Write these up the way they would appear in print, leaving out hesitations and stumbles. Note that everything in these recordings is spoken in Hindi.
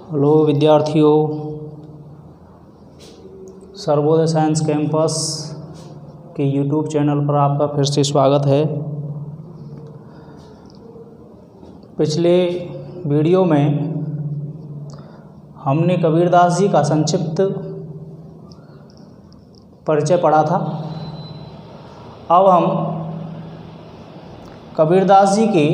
हेलो विद्यार्थियों, सर्वोदय साइंस कैंपस के यूट्यूब चैनल पर आपका फिर से स्वागत है। पिछले वीडियो में हमने कबीरदास जी का संक्षिप्त परिचय पढ़ा था। अब हम कबीरदास जी के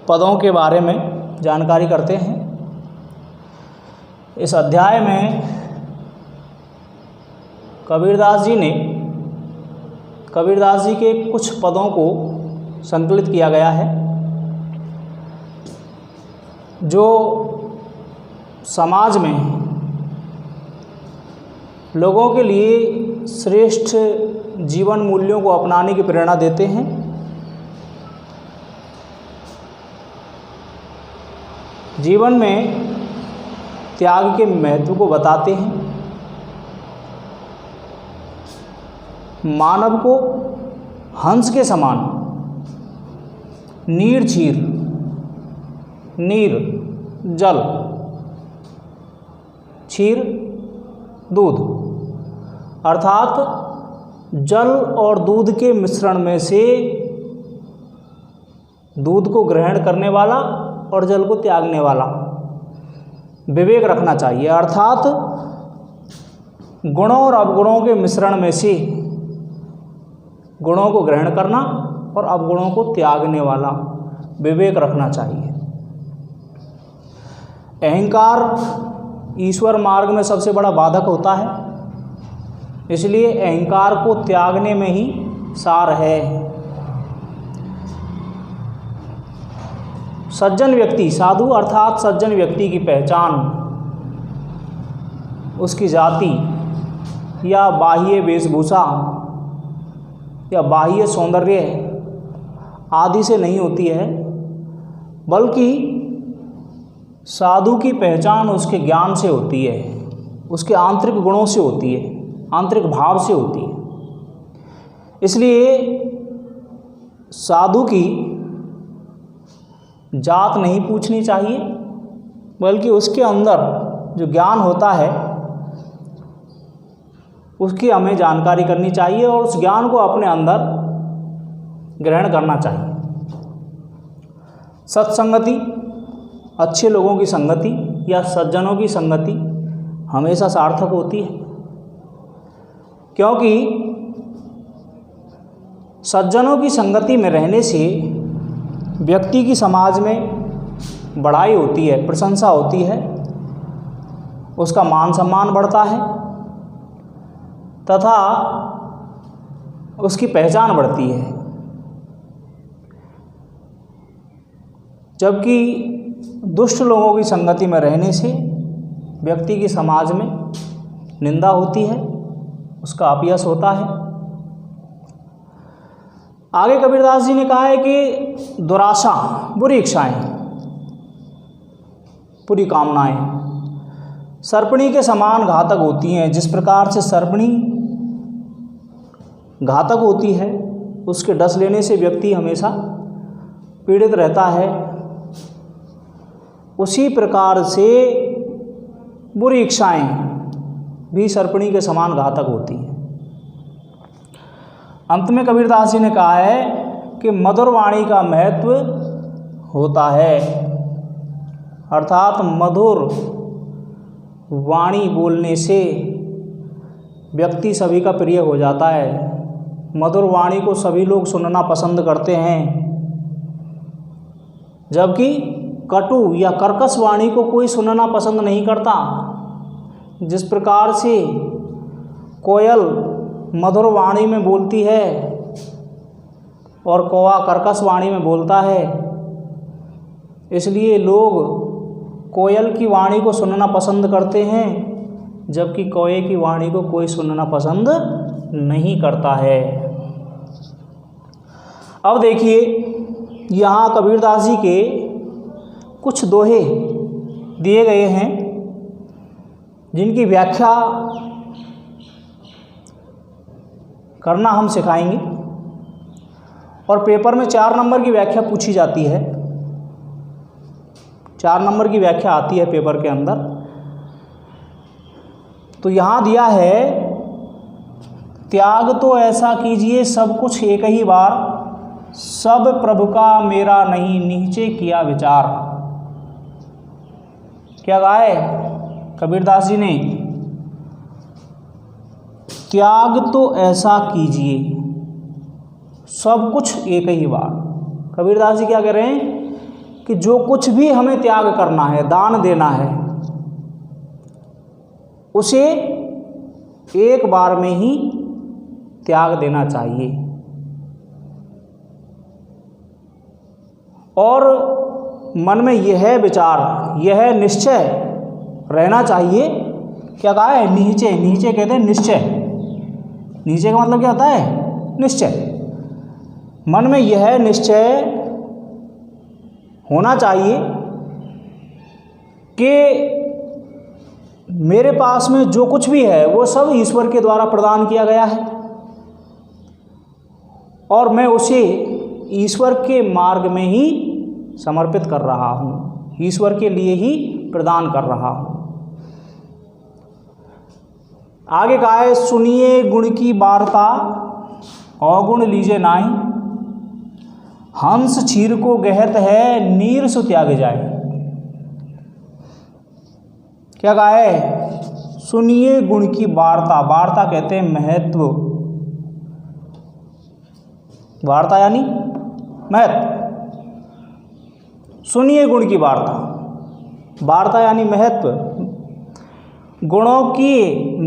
पदों के बारे में जानकारी करते हैं। इस अध्याय में कबीरदास जी के कुछ पदों को संकलित किया गया है जो समाज में लोगों के लिए श्रेष्ठ जीवन मूल्यों को अपनाने की प्रेरणा देते हैं। जीवन में त्याग के महत्व को बताते हैं। मानव को हंस के समान नीर चीर, नीर जल, क्षीर दूध, अर्थात जल और दूध के मिश्रण में से दूध को ग्रहण करने वाला और जल को त्यागने वाला विवेक रखना चाहिए। अर्थात गुणों और अवगुणों के मिश्रण में से गुणों को ग्रहण करना और अवगुणों को त्यागने वाला विवेक रखना चाहिए। अहंकार ईश्वर मार्ग में सबसे बड़ा बाधक होता है, इसलिए अहंकार को त्यागने में ही सार है। सज्जन व्यक्ति, साधु अर्थात सज्जन व्यक्ति की पहचान उसकी जाति या बाह्य वेशभूषा या बाह्य सौंदर्य आदि से नहीं होती है, बल्कि साधु की पहचान उसके ज्ञान से होती है, उसके आंतरिक गुणों से होती है, आंतरिक भाव से होती है। इसलिए साधु की जात नहीं पूछनी चाहिए, बल्कि उसके अंदर जो ज्ञान होता है उसकी हमें जानकारी करनी चाहिए और उस ज्ञान को अपने अंदर ग्रहण करना चाहिए। सत्संगति, अच्छे लोगों की संगति या सज्जनों की संगति हमेशा सार्थक होती है, क्योंकि सज्जनों की संगति में रहने से व्यक्ति की समाज में बढ़ाई होती है, प्रशंसा होती है, उसका मान सम्मान बढ़ता है तथा उसकी पहचान बढ़ती है। जबकि दुष्ट लोगों की संगति में रहने से व्यक्ति की समाज में निंदा होती है, उसका अपयश होता है। आगे कबीरदास जी ने कहा है कि दुराशा, बुरी इच्छाएं, बुरी कामनाएं सर्पणी के समान घातक होती हैं। जिस प्रकार से सर्पणी घातक होती है, उसके डस लेने से व्यक्ति हमेशा पीड़ित रहता है, उसी प्रकार से बुरी इच्छाएं भी सर्पणी के समान घातक होती हैं। अंत में कबीरदास जी ने कहा है कि मधुर वाणी का महत्व होता है, अर्थात मधुर वाणी बोलने से व्यक्ति सभी का प्रिय हो जाता है। मधुर वाणी को सभी लोग सुनना पसंद करते हैं, जबकि कटु या कर्कश वाणी को कोई सुनना पसंद नहीं करता। जिस प्रकार से कोयल मधुर वाणी में बोलती है और कौवा कर्कश वाणी में बोलता है, इसलिए लोग कोयल की वाणी को सुनना पसंद करते हैं, जबकि कौवे की वाणी को कोई सुनना पसंद नहीं करता है। अब देखिए, यहाँ कबीरदास जी के कुछ दोहे दिए गए हैं जिनकी व्याख्या करना हम सिखाएंगे और पेपर में 4 नंबर की व्याख्या पूछी जाती है। 4 नंबर की व्याख्या आती है पेपर के अंदर। तो यहाँ दिया है, त्याग तो ऐसा कीजिए सब कुछ एक ही बार, सब प्रभु का मेरा नहीं नीचे किया विचार। क्या कहा है कबीरदास जी ने? त्याग तो ऐसा कीजिए सब कुछ एक ही बार। कबीरदास जी क्या कह रहे हैं कि जो कुछ भी हमें त्याग करना है, दान देना है, उसे एक बार में ही त्याग देना चाहिए। और मन में यह विचार, यह निश्चय रहना चाहिए। क्या कहा है? नीचे, नीचे कहते हैं निश्चय। नीचे का मतलब क्या होता है? निश्चय। मन में यह निश्चय होना चाहिए कि मेरे पास में जो कुछ भी है वो सब ईश्वर के द्वारा प्रदान किया गया है और मैं उसे ईश्वर के मार्ग में ही समर्पित कर रहा हूँ, ईश्वर के लिए ही प्रदान कर रहा हूँ। आगे कहा है, सुनिए गुण की वार्ता अवगुण लीजे नाई, हंस क्षीर को गहत है नीर सु त्याग जाए। क्या कहा है? सुनिए गुण की वार्ता। वार्ता कहते हैं महत्व। वार्ता यानी महत्व। सुनिए गुण की वार्ता। वार्ता यानी महत्व। गुणों के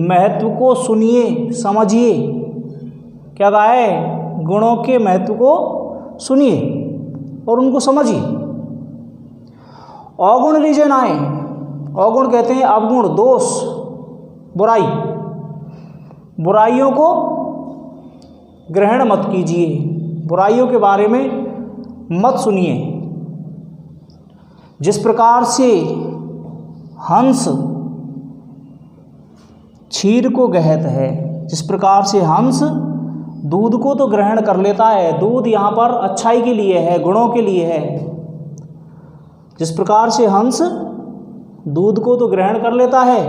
महत्व को सुनिए, समझिए। क्या कहा है? गुणों के महत्व को सुनिए और उनको समझिए। अवगुण लीजिए नाए। अवगुण कहते हैं अवगुण, दोष, बुराई। बुराइयों को ग्रहण मत कीजिए, बुराइयों के बारे में मत सुनिए। जिस प्रकार से हंस क्षीर को गहत है, जिस प्रकार से हंस दूध को तो ग्रहण कर लेता है, दूध यहाँ पर अच्छाई के लिए है, गुणों के लिए है। जिस प्रकार से हंस दूध को तो ग्रहण कर लेता है,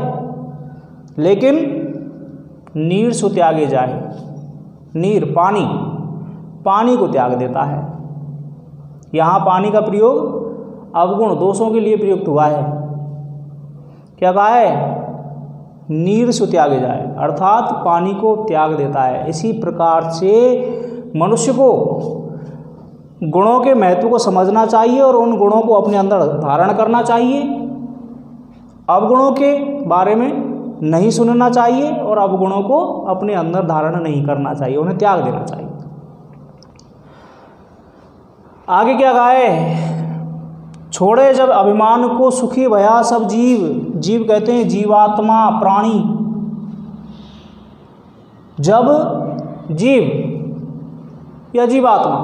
लेकिन नीर सु त्यागे जाए। नीर पानी, पानी को त्याग देता है। यहाँ पानी का प्रयोग अवगुण, दोषों के लिए प्रयुक्त हुआ है। क्या कहा है? नीर सु त्यागे जाए, अर्थात पानी को त्याग देता है। इसी प्रकार से मनुष्य को गुणों के महत्व को समझना चाहिए और उन गुणों को अपने अंदर धारण करना चाहिए। अवगुणों के बारे में नहीं सुनना चाहिए और अवगुणों को अपने अंदर धारण नहीं करना चाहिए, उन्हें त्याग देना चाहिए। आगे क्या कहा है? छोड़े जब अभिमान को सुखी भया सब जीव। जीव कहते हैं जीवात्मा, प्राणी। जब जीव या जीवात्मा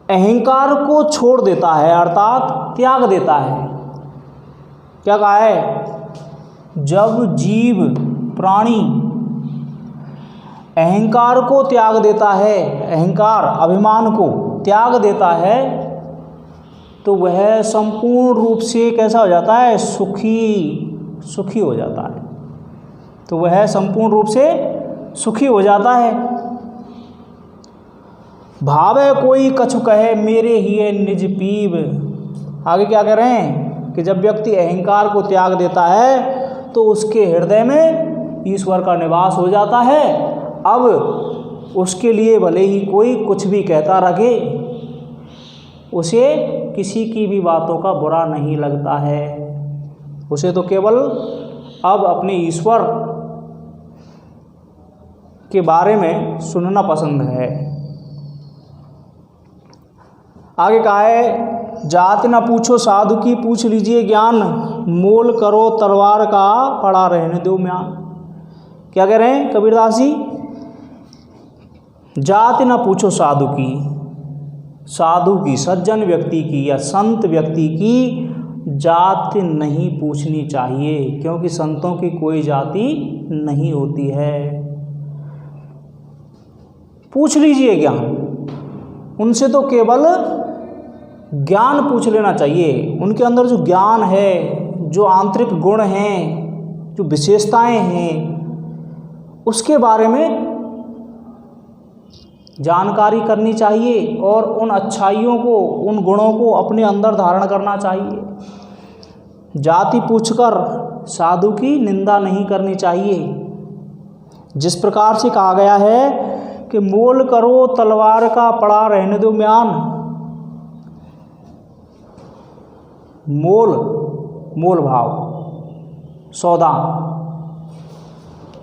अहंकार को छोड़ देता है, अर्थात त्याग देता है। क्या कहा है? जब जीव, प्राणी अहंकार को त्याग देता है, अहंकार, अभिमान को त्याग देता है, तो वह संपूर्ण रूप से कैसा हो जाता है? सुखी हो जाता है। तो वह संपूर्ण रूप से सुखी हो जाता है। भावे कोई कछु कहे मेरे ही निज पीव। आगे क्या कह रहे हैं कि जब व्यक्ति अहंकार को त्याग देता है तो उसके हृदय में ईश्वर का निवास हो जाता है। अब उसके लिए भले ही कोई कुछ भी कहता रहे, उसे किसी की भी बातों का बुरा नहीं लगता है। उसे तो केवल अब अपने ईश्वर के बारे में सुनना पसंद है। आगे कहा है, जात न पूछो साधु की पूछ लीजिए ज्ञान, मोल करो तलवार का पड़ा रहने दो म्यान। क्या कह रहे हैं कबीरदास जी? जात न पूछो साधु की, साधु की, सज्जन व्यक्ति की या संत व्यक्ति की जाति नहीं पूछनी चाहिए, क्योंकि संतों की कोई जाति नहीं होती है। पूछ लीजिए ज्ञान, उनसे तो केवल ज्ञान पूछ लेना चाहिए। उनके अंदर जो ज्ञान है, जो आंतरिक गुण हैं, जो विशेषताएं हैं, उसके बारे में जानकारी करनी चाहिए और उन अच्छाइयों को, उन गुणों को अपने अंदर धारण करना चाहिए। जाति पूछकर साधु की निंदा नहीं करनी चाहिए। जिस प्रकार से कहा गया है कि मोल करो तलवार का, पड़ा रहने दो म्यान। मोल भाव, सौदा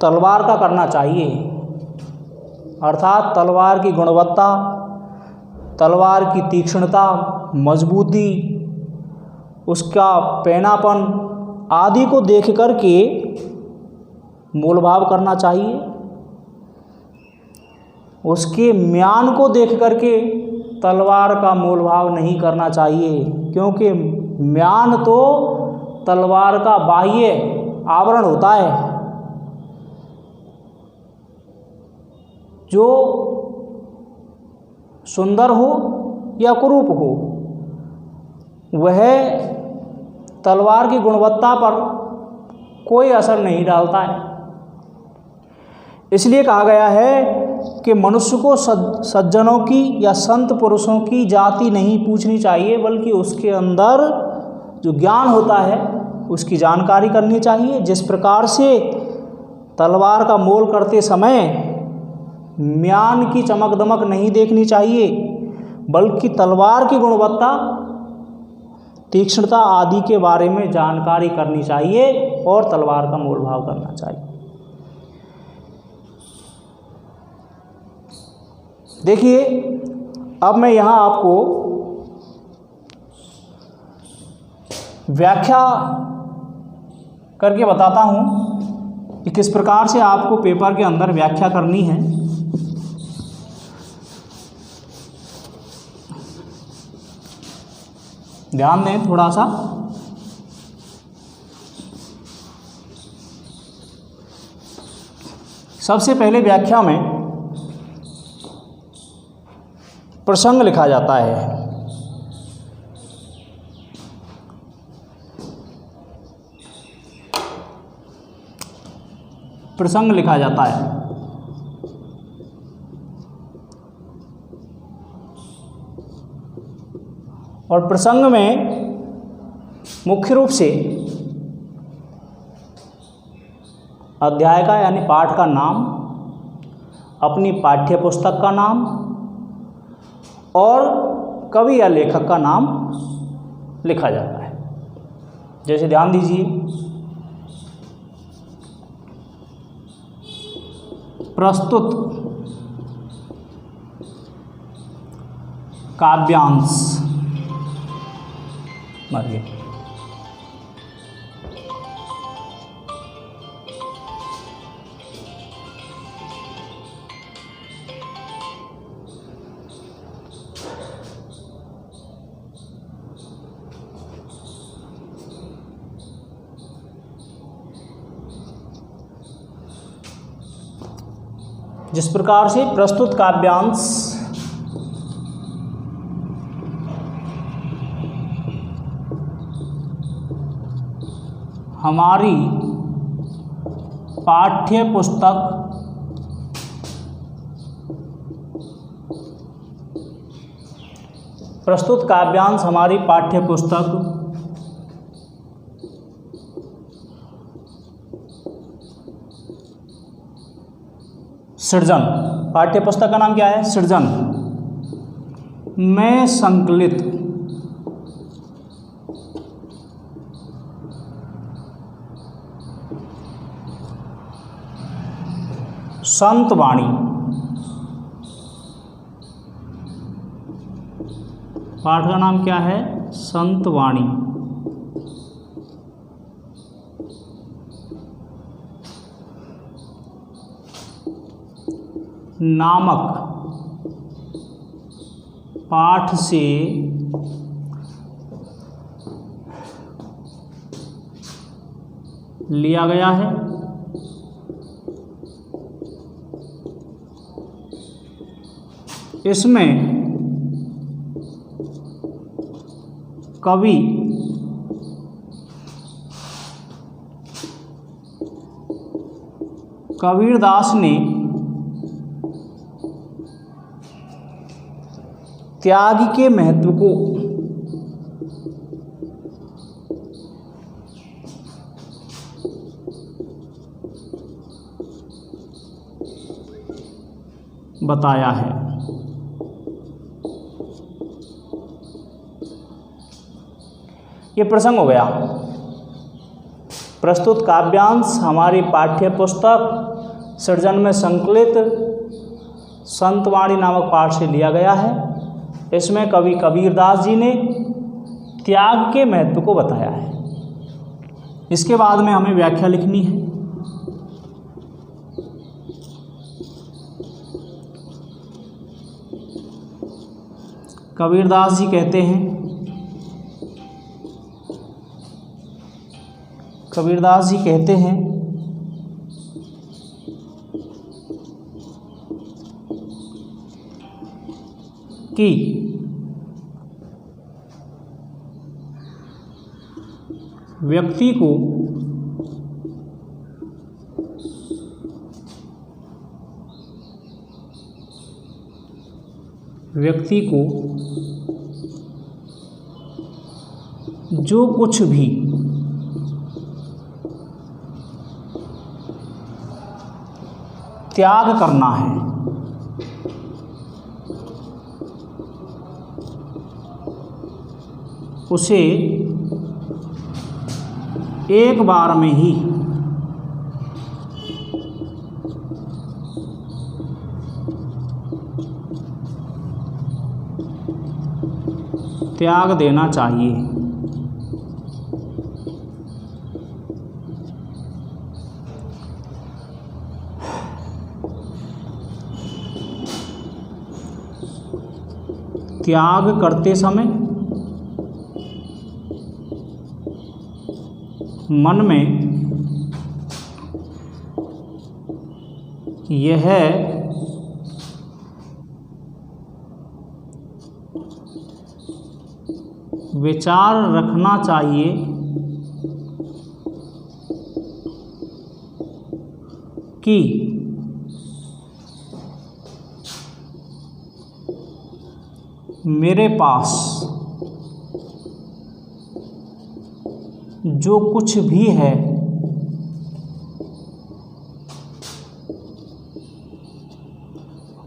तलवार का करना चाहिए, अर्थात तलवार की गुणवत्ता, तलवार की तीक्ष्णता, मजबूती, उसका पैनापन आदि को देख कर के मोल भाव करना चाहिए। उसके म्यान को देख कर के तलवार का मोल भाव नहीं करना चाहिए, क्योंकि म्यान तो तलवार का बाह्य आवरण होता है। जो सुंदर हो या कुरूप हो, वह तलवार की गुणवत्ता पर कोई असर नहीं डालता है। इसलिए कहा गया है कि मनुष्य को सज्जनों की या संत पुरुषों की जाति नहीं पूछनी चाहिए, बल्कि उसके अंदर जो ज्ञान होता है उसकी जानकारी करनी चाहिए। जिस प्रकार से तलवार का मोल करते समय म्यान की चमक दमक नहीं देखनी चाहिए, बल्कि तलवार की गुणवत्ता, तीक्ष्णता आदि के बारे में जानकारी करनी चाहिए और तलवार का मोल भाव करना चाहिए। देखिए, अब मैं यहाँ आपको व्याख्या करके बताता हूँ कि किस प्रकार से आपको पेपर के अंदर व्याख्या करनी है। ध्यान दें थोड़ा सा। सबसे पहले व्याख्या में प्रसंग लिखा जाता है। प्रसंग लिखा जाता है। और प्रसंग में मुख्य रूप से अध्याय का यानी पाठ का नाम, अपनी पाठ्य पुस्तक का नाम और कवि या लेखक का नाम लिखा जाता है। जैसे ध्यान दीजिए, प्रस्तुत काव्यांश मारिए। जिस प्रकार से प्रस्तुत काव्यांश हमारी पाठ्य पुस्तक प्रस्तुत काव्यांश हमारी पाठ्य पुस्तक सृजन, पाठ्य पुस्तक का नाम क्या है? सृजन में संकलित संत वाणी, पाठ का नाम क्या है? संत वाणी नामक पाठ से लिया गया है। इसमें कवि कबीरदास ने त्याग के महत्व को बताया है। ये प्रसंग हो गया। प्रस्तुत काव्यांश हमारी पाठ्य पुस्तक सृजन में संकलित संतवाणी नामक पाठ से लिया गया है। इसमें कवि कबीरदास जी ने त्याग के महत्व को बताया है। इसके बाद में हमें व्याख्या लिखनी है। कबीरदास जी कहते हैं, कबीरदास जी कहते हैं कि व्यक्ति को जो कुछ भी त्याग करना है उसे एक बार में ही त्याग देना चाहिए। त्याग करते समय मन में यह विचार रखना चाहिए कि मेरे पास जो कुछ भी है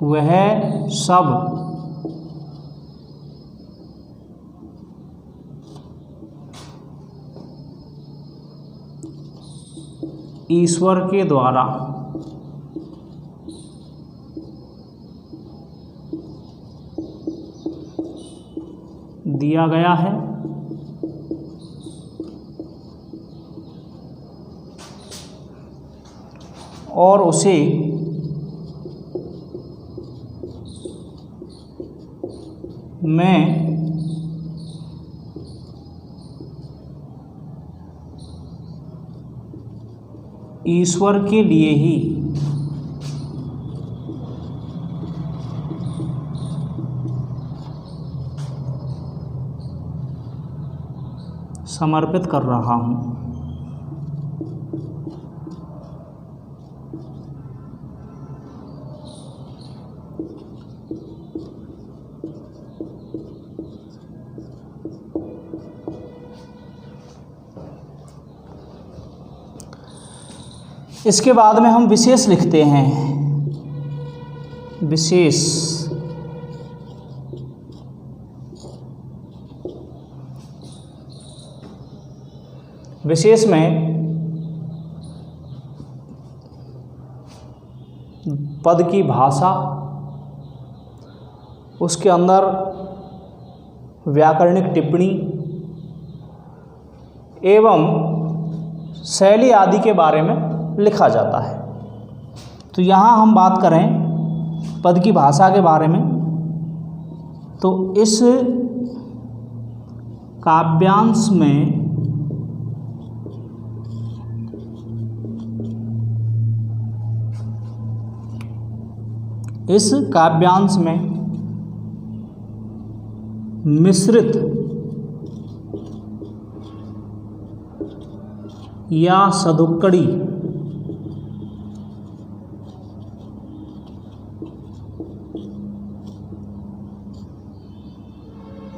वह सब ईश्वर के द्वारा दिया गया है। और उसे मैं ईश्वर के लिए ही समर्पित कर रहा हूँ। इसके बाद में हम विशेष लिखते हैं। विशेष विशेष में पद की भाषा, उसके अंदर व्याकरणिक टिप्पणी एवं शैली आदि के बारे में लिखा जाता है। तो यहाँ हम बात करें पद की भाषा के बारे में, तो इस काव्यांश में मिश्रित या सदुक्कड़ी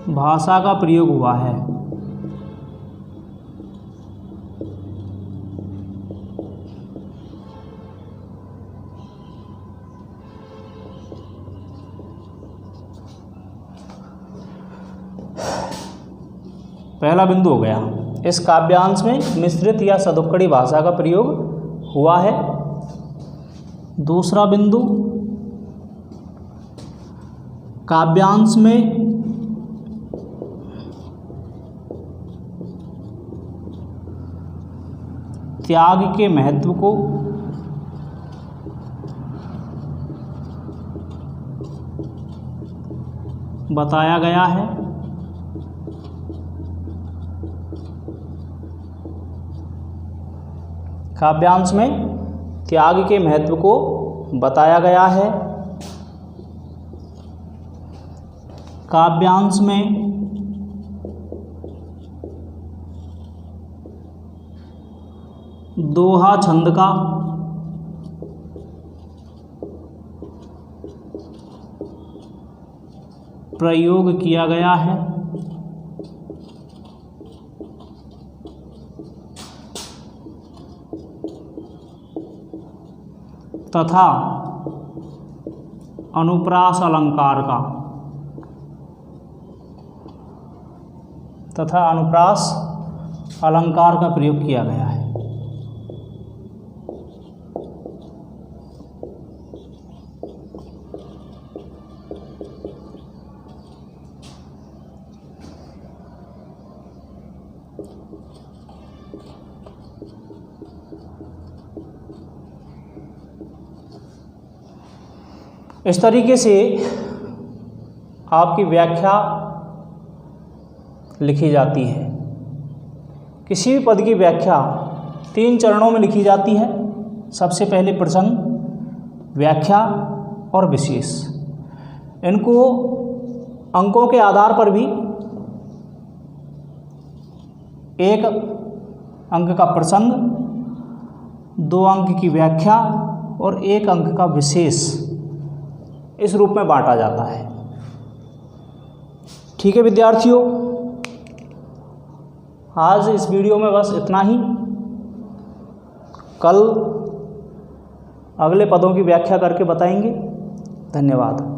भाषा का प्रयोग हुआ है। पहला बिंदु हो गया, इस काव्यांश में मिश्रित या सदुक्कड़ी भाषा का प्रयोग हुआ है। दूसरा बिंदु, काव्यांश में त्याग के महत्व को बताया गया है। काव्यांश में त्याग के महत्व को बताया गया है। काव्यांश में दोहा छंद का प्रयोग किया गया है। तथा अनुप्रास अलंकार का प्रयोग किया गया है। इस तरीके से आपकी व्याख्या लिखी जाती है। किसी भी पद की व्याख्या 3 चरणों में लिखी जाती है। सबसे पहले प्रसंग, व्याख्या और विशेष। इनको अंकों के आधार पर भी 1 अंक का प्रसंग, 2 अंक की व्याख्या और 1 अंक का विशेष, इस रूप में बांटा जाता है। ठीक है विद्यार्थियों, आज इस वीडियो में बस इतना ही। कल अगले पदों की व्याख्या करके बताएंगे। धन्यवाद।